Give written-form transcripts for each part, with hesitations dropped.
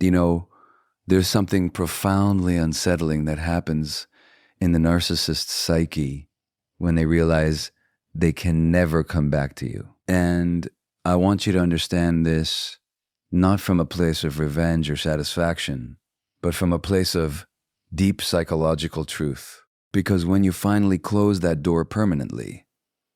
You know, there's something profoundly unsettling that happens in the narcissist's psyche when they realize they can never come back to you. And I want you to understand this not from a place of revenge or satisfaction, but from a place of deep psychological truth. Because when you finally close that door permanently,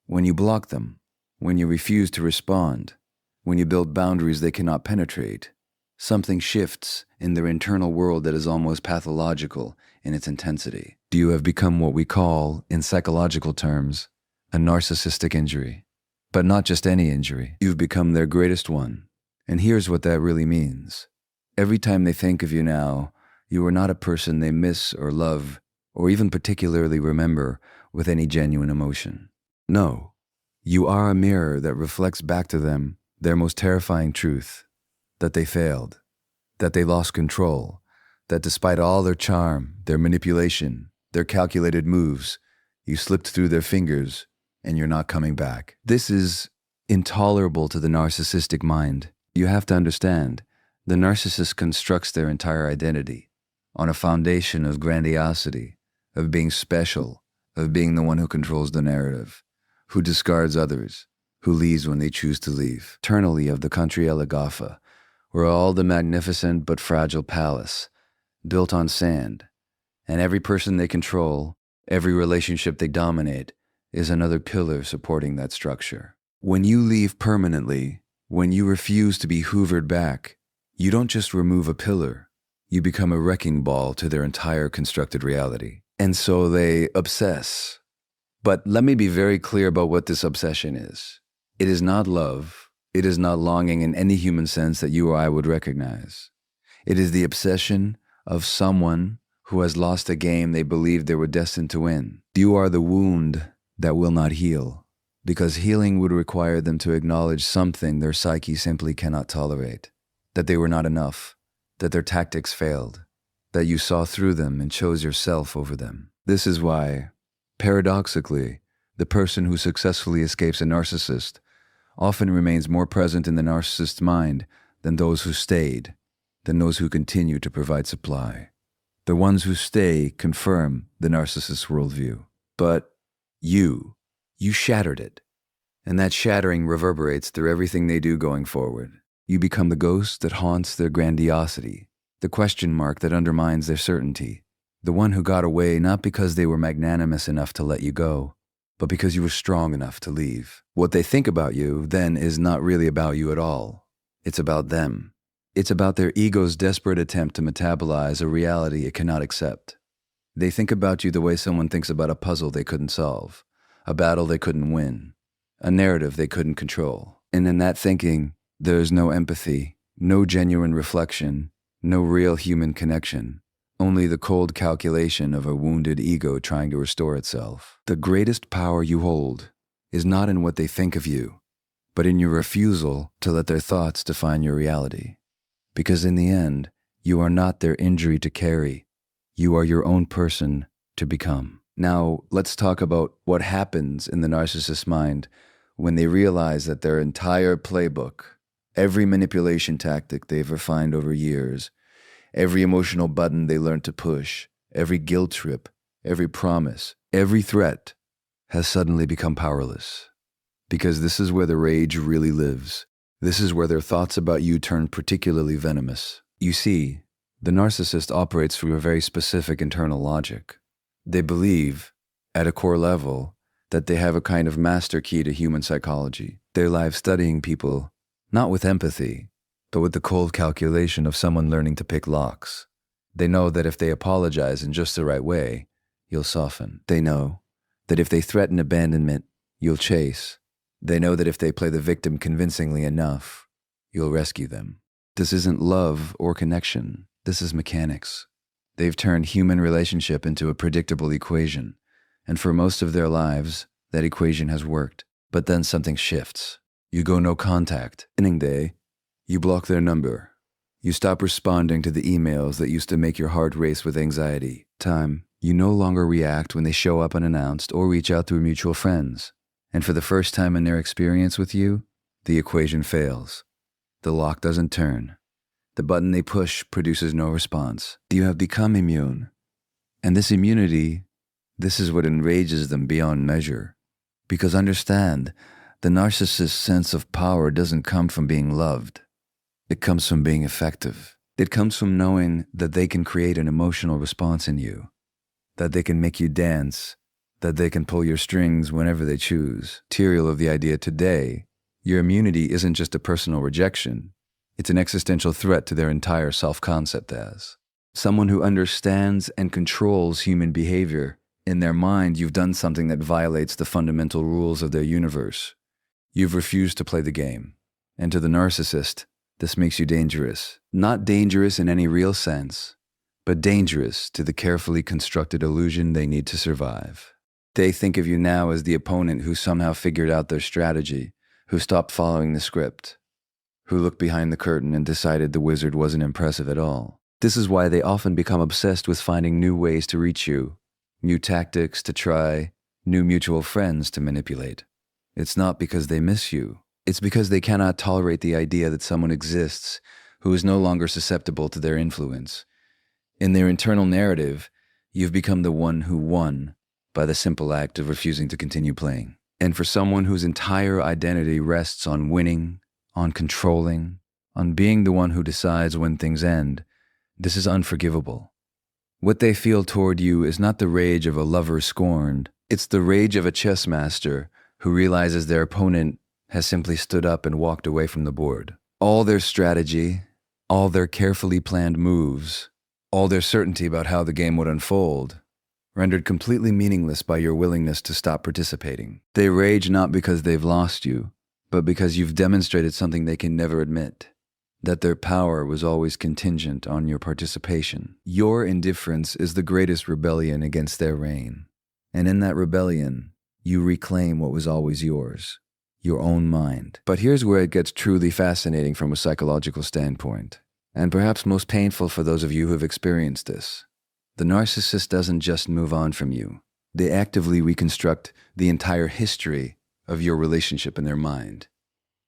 when you block them, when you refuse to respond, when you build boundaries they cannot penetrate, something shifts in their internal world that is almost pathological in its intensity. You have become what we call, in psychological terms, a narcissistic injury. But not just any injury. You've become their greatest one. And here's what that really means. Every time they think of you now, you are not a person they miss or love, or even particularly remember with any genuine emotion. No, you are a mirror that reflects back to them their most terrifying truth, that they failed, that they lost control, that despite all their charm, their manipulation, their calculated moves, you slipped through their fingers and you're not coming back. This is intolerable to the narcissistic mind. You have to understand, the narcissist constructs their entire identity on a foundation of grandiosity, of being special, of being the one who controls the narrative, who discards others, who leaves when they choose to leave. Eternally of the country Elagafa, where all the magnificent but fragile palace, built on sand, and every person they control, every relationship they dominate, is another pillar supporting that structure. When you leave permanently, when you refuse to be hoovered back, you don't just remove a pillar, you become a wrecking ball to their entire constructed reality. And so they obsess. But let me be very clear about what this obsession is. It is not love. It is not longing in any human sense that you or I would recognize. It is the obsession of someone who has lost a game they believed they were destined to win. You are the wound that will not heal, because healing would require them to acknowledge something their psyche simply cannot tolerate, that they were not enough, that their tactics failed, that you saw through them and chose yourself over them. This is why, paradoxically, the person who successfully escapes a narcissist often remains more present in the narcissist's mind than those who stayed, than those who continue to provide supply. The ones who stay confirm the narcissist's worldview. But you shattered it. And that shattering reverberates through everything they do going forward. You become the ghost that haunts their grandiosity, the question mark that undermines their certainty, the one who got away not because they were magnanimous enough to let you go, but because you were strong enough to leave. What they think about you then is not really about you at all. It's about them. It's about their ego's desperate attempt to metabolize a reality it cannot accept. They think about you the way someone thinks about a puzzle they couldn't solve, a battle they couldn't win, a narrative they couldn't control. And in that thinking, there is no empathy, no genuine reflection, no real human connection, only the cold calculation of a wounded ego trying to restore itself. The greatest power you hold is not in what they think of you, but in your refusal to let their thoughts define your reality. Because in the end, you are not their injury to carry. You are your own person to become. Now, let's talk about what happens in the narcissist's mind when they realize that their entire playbook, every manipulation tactic they've refined over years, every emotional button they learned to push, every guilt trip, every promise, every threat has suddenly become powerless. Because this is where the rage really lives. This is where their thoughts about you turn particularly venomous. You see, the narcissist operates through a very specific internal logic. They believe, at a core level, that they have a kind of master key to human psychology. Their lives studying people, not with empathy, but with the cold calculation of someone learning to pick locks. They know that if they apologize in just the right way, you'll soften. They know that if they threaten abandonment, you'll chase. They know that if they play the victim convincingly enough, you'll rescue them. This isn't love or connection. This is mechanics. They've turned human relationship into a predictable equation, and for most of their lives, that equation has worked. But then something shifts. You go no contact. Inning day, you block their number. You stop responding to the emails that used to make your heart race with anxiety. Time, you no longer react when they show up unannounced or reach out through mutual friends. And for the first time in their experience with you, the equation fails. The lock doesn't turn. The button they push produces no response. You have become immune. And this immunity, this is what enrages them beyond measure. Because understand, the narcissist's sense of power doesn't come from being loved. It comes from being effective. It comes from knowing that they can create an emotional response in you, that they can make you dance, that they can pull your strings whenever they choose. Material of the idea today, your immunity isn't just a personal rejection. It's an existential threat to their entire self-concept as someone who understands and controls human behavior. In their mind, you've done something that violates the fundamental rules of their universe. You've refused to play the game. And to the narcissist, this makes you dangerous. Not dangerous in any real sense, but dangerous to the carefully constructed illusion they need to survive. They think of you now as the opponent who somehow figured out their strategy, who stopped following the script, who looked behind the curtain and decided the wizard wasn't impressive at all. This is why they often become obsessed with finding new ways to reach you, new tactics to try, new mutual friends to manipulate. It's not because they miss you. It's because they cannot tolerate the idea that someone exists who is no longer susceptible to their influence. In their internal narrative, you've become the one who won by the simple act of refusing to continue playing. And for someone whose entire identity rests on winning, on controlling, on being the one who decides when things end, this is unforgivable. What they feel toward you is not the rage of a lover scorned. It's the rage of a chess master who realizes their opponent has simply stood up and walked away from the board. All their strategy, all their carefully planned moves, all their certainty about how the game would unfold, rendered completely meaningless by your willingness to stop participating. They rage not because they've lost you, but because you've demonstrated something they can never admit, that their power was always contingent on your participation. Your indifference is the greatest rebellion against their reign. And in that rebellion, you reclaim what was always yours, your own mind. But here's where it gets truly fascinating from a psychological standpoint, and perhaps most painful for those of you who've experienced this. The narcissist doesn't just move on from you. They actively reconstruct the entire history of your relationship in their mind.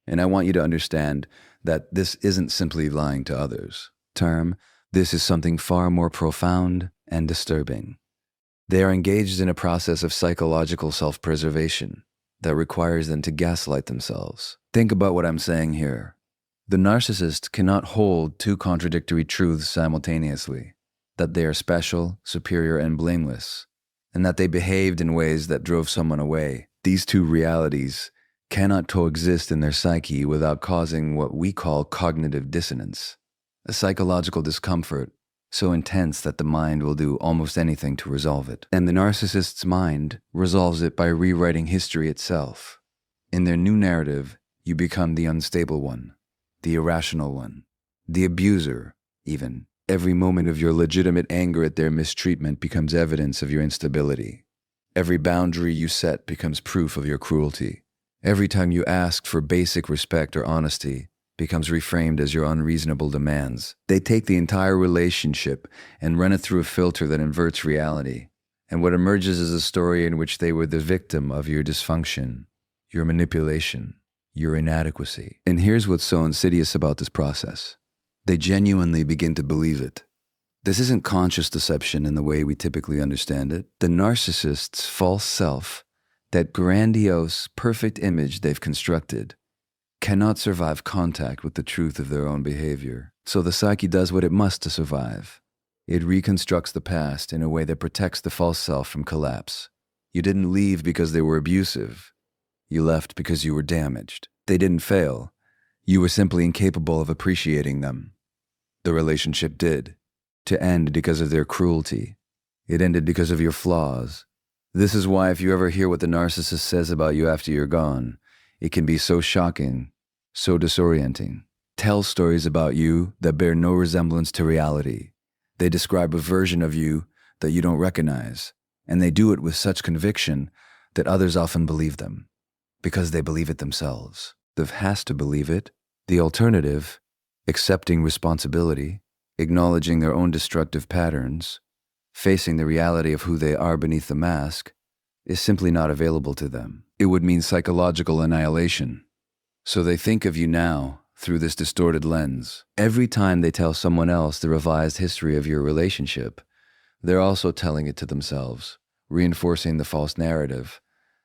And I want you to understand that this isn't simply lying to others. This is something far more profound and disturbing. They are engaged in a process of psychological self-preservation that requires them to gaslight themselves. Think about what I'm saying here. The narcissist cannot hold two contradictory truths simultaneously: that they are special, superior, and blameless, and that they behaved in ways that drove someone away. These two realities cannot coexist in their psyche without causing what we call cognitive dissonance, a psychological discomfort so intense that the mind will do almost anything to resolve it. And the narcissist's mind resolves it by rewriting history itself. In their new narrative, you become the unstable one, the irrational one, the abuser, even. Every moment of your legitimate anger at their mistreatment becomes evidence of your instability. Every boundary you set becomes proof of your cruelty. Every time you ask for basic respect or honesty becomes reframed as your unreasonable demands. They take the entire relationship and run it through a filter that inverts reality. And what emerges is a story in which they were the victim of your dysfunction, your manipulation, your inadequacy. And here's what's so insidious about this process. They genuinely begin to believe it. This isn't conscious deception in the way we typically understand it. The narcissist's false self, that grandiose, perfect image they've constructed, cannot survive contact with the truth of their own behavior. So the psyche does what it must to survive. It reconstructs the past in a way that protects the false self from collapse. You didn't leave because they were abusive. You left because you were damaged. They didn't fail. You were simply incapable of appreciating them. The relationship did. To end because of their cruelty. It ended because of your flaws. This is why if you ever hear what the narcissist says about you after you're gone, it can be so shocking, so disorienting. Tell stories about you that bear no resemblance to reality. They describe a version of you that you don't recognize, and they do it with such conviction that others often believe them, because they believe it themselves. They've has to believe it. The alternative, accepting responsibility, acknowledging their own destructive patterns, facing the reality of who they are beneath the mask, is simply not available to them. It would mean psychological annihilation. So they think of you now through this distorted lens. Every time they tell someone else the revised history of your relationship, they're also telling it to themselves, reinforcing the false narrative,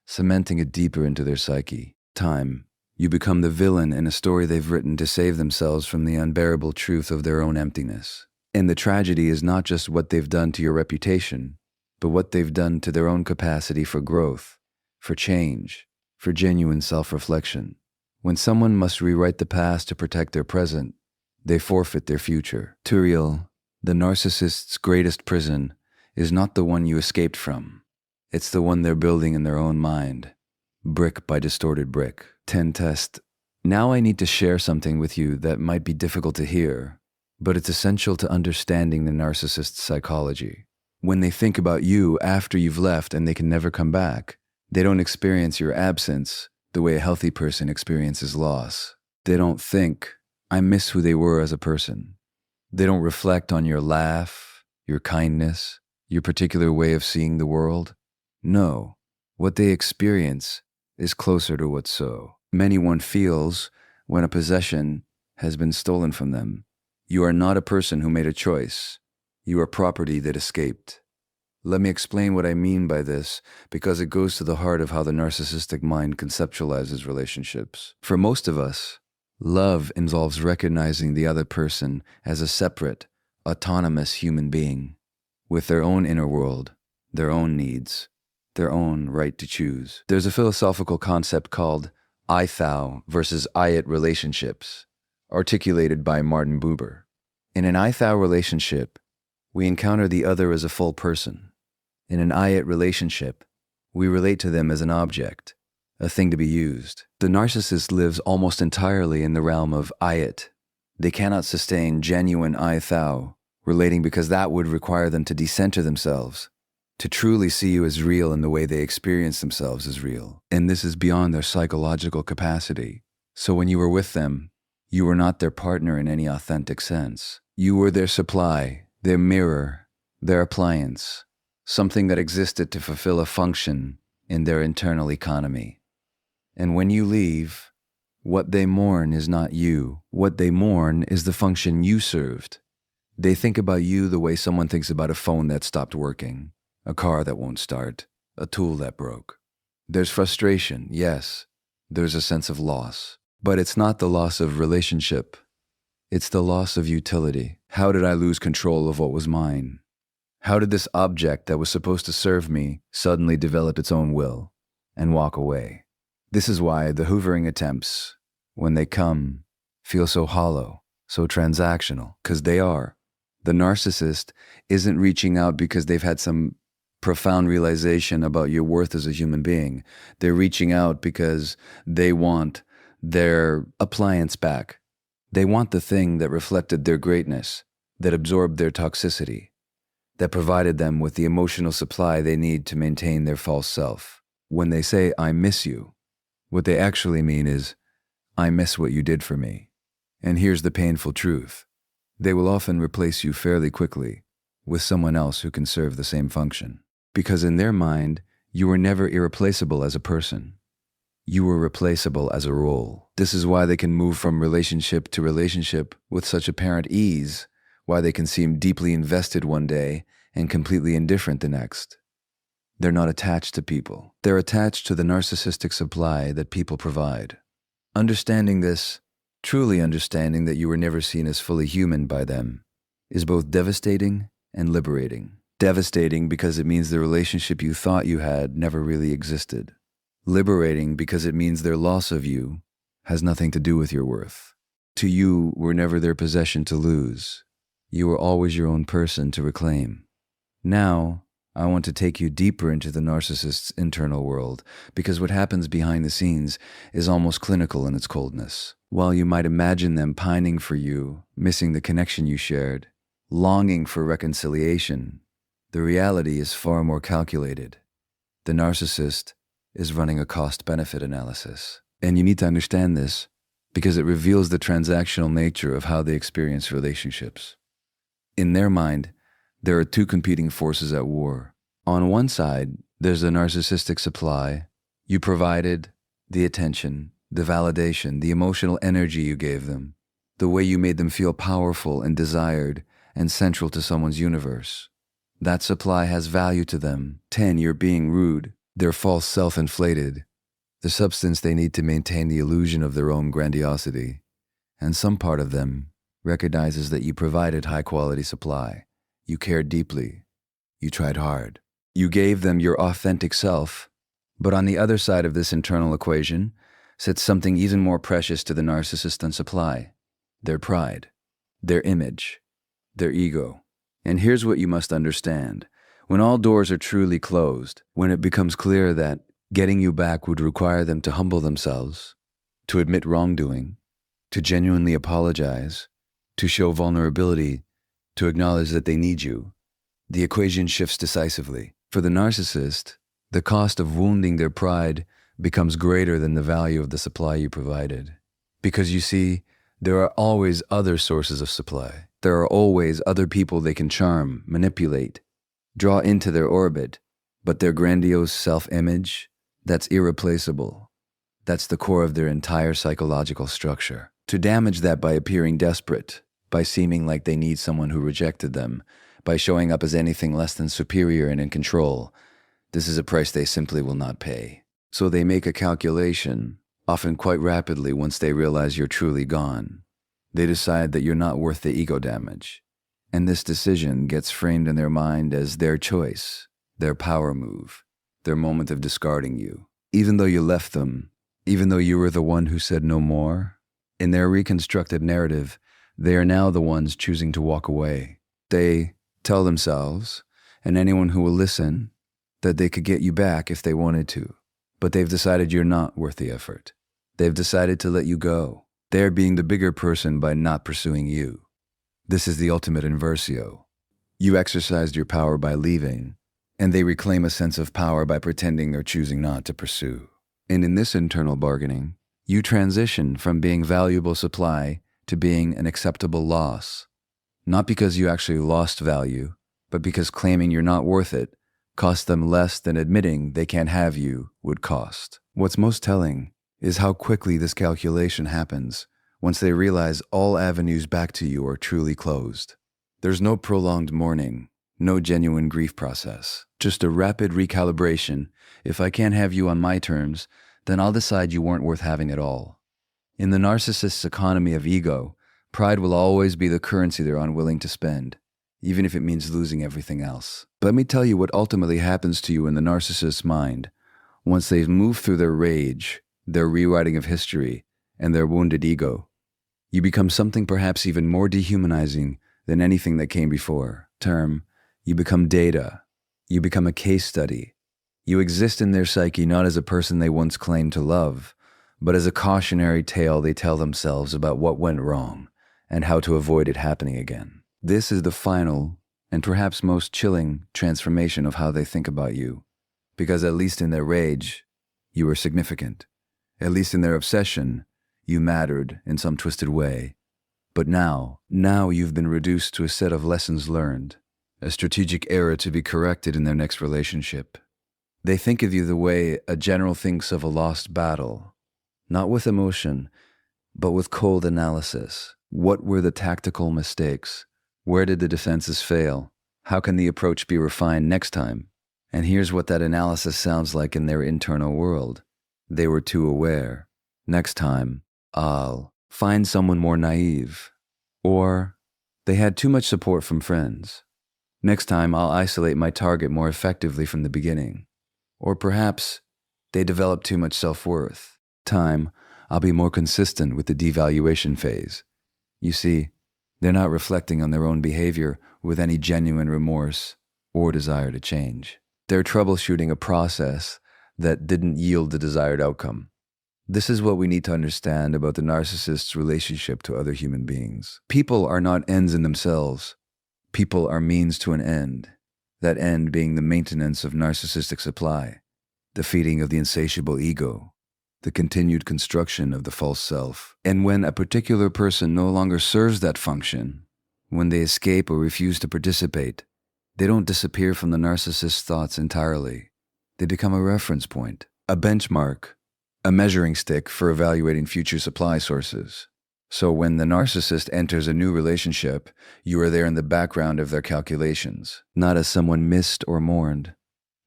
cementing it deeper into their psyche. Time, you become the villain in a story they've written to save themselves from the unbearable truth of their own emptiness. And the tragedy is not just what they've done to your reputation, but what they've done to their own capacity for growth, for change, for genuine self-reflection. When someone must rewrite the past to protect their present, they forfeit their future. Turiel, the narcissist's greatest prison is not the one you escaped from. It's the one they're building in their own mind, brick by distorted brick. 10 test. Now I need to share something with you that might be difficult to hear, but it's essential to understanding the narcissist's psychology. When they think about you after you've left and they can never come back, they don't experience your absence the way a healthy person experiences loss. They don't think, I miss who they were as a person. They don't reflect on your laugh, your kindness, your particular way of seeing the world. No, what they experience is closer to what's so. Many one feels when a possession has been stolen from them. You are not a person who made a choice. You are property that escaped. Let me explain what I mean by this, because it goes to the heart of how the narcissistic mind conceptualizes relationships. For most of us, love involves recognizing the other person as a separate, autonomous human being, with their own inner world, their own needs, their own right to choose. There's a philosophical concept called I-thou versus I-it relationships, articulated by Martin Buber. In an I-thou relationship, we encounter the other as a full person. In an I-it relationship, we relate to them as an object, a thing to be used. The narcissist lives almost entirely in the realm of I-it. They cannot sustain genuine I-thou, relating because that would require them to decenter themselves, to truly see you as real in the way they experience themselves as real. And this is beyond their psychological capacity. So when you were with them, you were not their partner in any authentic sense. You were their supply, their mirror, their appliance, something that existed to fulfill a function in their internal economy. And when you leave, what they mourn is not you. What they mourn is the function you served. They think about you the way someone thinks about a phone that stopped working, a car that won't start, a tool that broke. There's frustration, yes. There's a sense of loss. But it's not the loss of relationship. It's the loss of utility. How did I lose control of what was mine? How did this object that was supposed to serve me suddenly develop its own will and walk away? This is why the hoovering attempts, when they come, feel so hollow, so transactional, because they are. The narcissist isn't reaching out because they've had some profound realization about your worth as a human being. They're reaching out because they want their appliance back. They want the thing that reflected their greatness, that absorbed their toxicity, that provided them with the emotional supply they need to maintain their false self. When they say, I miss you, what they actually mean is, I miss what you did for me. And here's the painful truth. They will often replace you fairly quickly with someone else who can serve the same function. Because in their mind, you were never irreplaceable as a person. You were replaceable as a role. This is why they can move from relationship to relationship with such apparent ease, why they can seem deeply invested one day and completely indifferent the next. They're not attached to people. They're attached to the narcissistic supply that people provide. Understanding this, truly understanding that you were never seen as fully human by them, is both devastating and liberating. Devastating because it means the relationship you thought you had never really existed. Liberating because it means their loss of you has nothing to do with your worth. To you were never their possession to lose. You were always your own person to reclaim. Now, I want to take you deeper into the narcissist's internal world, because what happens behind the scenes is almost clinical in its coldness. While you might imagine them pining for you, missing the connection you shared, longing for reconciliation, the reality is far more calculated. The narcissist is running a cost-benefit analysis. And you need to understand this because it reveals the transactional nature of how they experience relationships. In their mind, there are two competing forces at war. On one side, there's the narcissistic supply. You provided the attention, the validation, the emotional energy you gave them, the way you made them feel powerful and desired and central to someone's universe. That supply has value to them. 10, you're being rude. They're false self-inflated, the substance they need to maintain the illusion of their own grandiosity. And some part of them recognizes that you provided high-quality supply. You cared deeply. You tried hard. You gave them your authentic self. But on the other side of this internal equation sits something even more precious to the narcissist than supply: their pride, their image, their ego. And here's what you must understand. When all doors are truly closed, when it becomes clear that getting you back would require them to humble themselves, to admit wrongdoing, to genuinely apologize, to show vulnerability, to acknowledge that they need you, the equation shifts decisively. For the narcissist, the cost of wounding their pride becomes greater than the value of the supply you provided. Because you see, there are always other sources of supply. There are always other people they can charm, manipulate, draw into their orbit. But their grandiose self-image, that's irreplaceable. That's the core of their entire psychological structure. To damage that by appearing desperate, by seeming like they need someone who rejected them, by showing up as anything less than superior and in control, this is a price they simply will not pay. So they make a calculation, often quite rapidly once they realize you're truly gone. They decide that you're not worth the ego damage. And this decision gets framed in their mind as their choice, their power move, their moment of discarding you. Even though you left them, even though you were the one who said no more, in their reconstructed narrative, they are now the ones choosing to walk away. They tell themselves, and anyone who will listen, that they could get you back if they wanted to. But they've decided you're not worth the effort. They've decided to let you go. They're being the bigger person by not pursuing you. This is the ultimate inversio. You exercised your power by leaving, and they reclaim a sense of power by pretending they're choosing not to pursue. And in this internal bargaining, you transition from being valuable supply to being an acceptable loss. Not because you actually lost value, but because claiming you're not worth it cost them less than admitting they can't have you would cost. What's most telling is how quickly this calculation happens once they realize all avenues back to you are truly closed. There's no prolonged mourning, no genuine grief process, just a rapid recalibration. If I can't have you on my terms, then I'll decide you weren't worth having at all. In the narcissist's economy of ego, pride will always be the currency they're unwilling to spend, even if it means losing everything else. But let me tell you what ultimately happens to you in the narcissist's mind once they've moved through their rage, their rewriting of history, and their wounded ego. You become something perhaps even more dehumanizing than anything that came before. You become data. You become a case study. You exist in their psyche not as a person they once claimed to love, but as a cautionary tale they tell themselves about what went wrong and how to avoid it happening again. This is the final and perhaps most chilling transformation of how they think about you, because at least in their rage, you were significant. At least in their obsession, you mattered in some twisted way. But now you've been reduced to a set of lessons learned, a strategic error to be corrected in their next relationship. They think of you the way a general thinks of a lost battle, not with emotion, but with cold analysis. What were the tactical mistakes? Where did the defenses fail? How can the approach be refined next time? And here's what that analysis sounds like in their internal world. They were too aware. Next time, I'll find someone more naive. Or they had too much support from friends. Next time, I'll isolate my target more effectively from the beginning. Or perhaps they developed too much self-worth. I'll be more consistent with the devaluation phase. You see, they're not reflecting on their own behavior with any genuine remorse or desire to change. They're troubleshooting a process that didn't yield the desired outcome. This is what we need to understand about the narcissist's relationship to other human beings. People are not ends in themselves. People are means to an end. That end being the maintenance of narcissistic supply, the feeding of the insatiable ego, the continued construction of the false self. And when a particular person no longer serves that function, when they escape or refuse to participate, they don't disappear from the narcissist's thoughts entirely. They become a reference point, a benchmark, a measuring stick for evaluating future supply sources. So when the narcissist enters a new relationship, you are there in the background of their calculations, not as someone missed or mourned,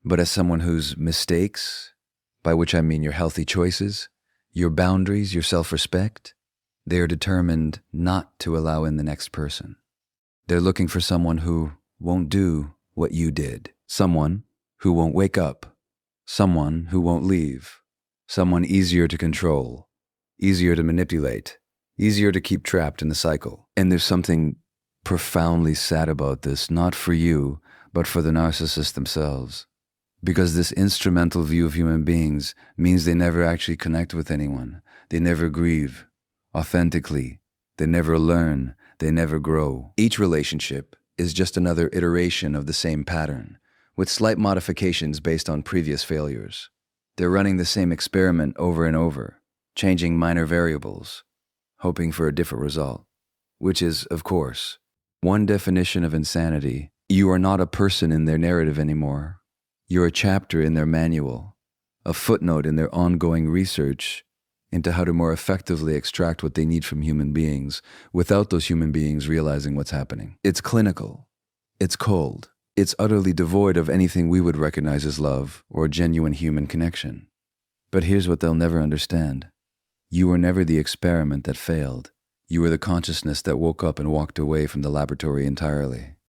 but as someone whose mistakes, by which I mean your healthy choices, your boundaries, your self-respect, they are determined not to allow in the next person. They're looking for someone who won't do what you did, someone who won't wake up, someone who won't leave, someone easier to control, easier to manipulate, easier to keep trapped in the cycle. And there's something profoundly sad about this, not for you, but for the narcissists themselves. Because this instrumental view of human beings means they never actually connect with anyone. They never grieve authentically. They never learn. They never grow. Each relationship is just another iteration of the same pattern, with slight modifications based on previous failures. They're running the same experiment over and over, changing minor variables, hoping for a different result, which is, of course, one definition of insanity. You are not a person in their narrative anymore. You're a chapter in their manual, a footnote in their ongoing research into how to more effectively extract what they need from human beings without those human beings realizing what's happening. It's clinical. It's cold. It's utterly devoid of anything we would recognize as love or genuine human connection. But here's what they'll never understand. You were never the experiment that failed. You were the consciousness that woke up and walked away from the laboratory entirely.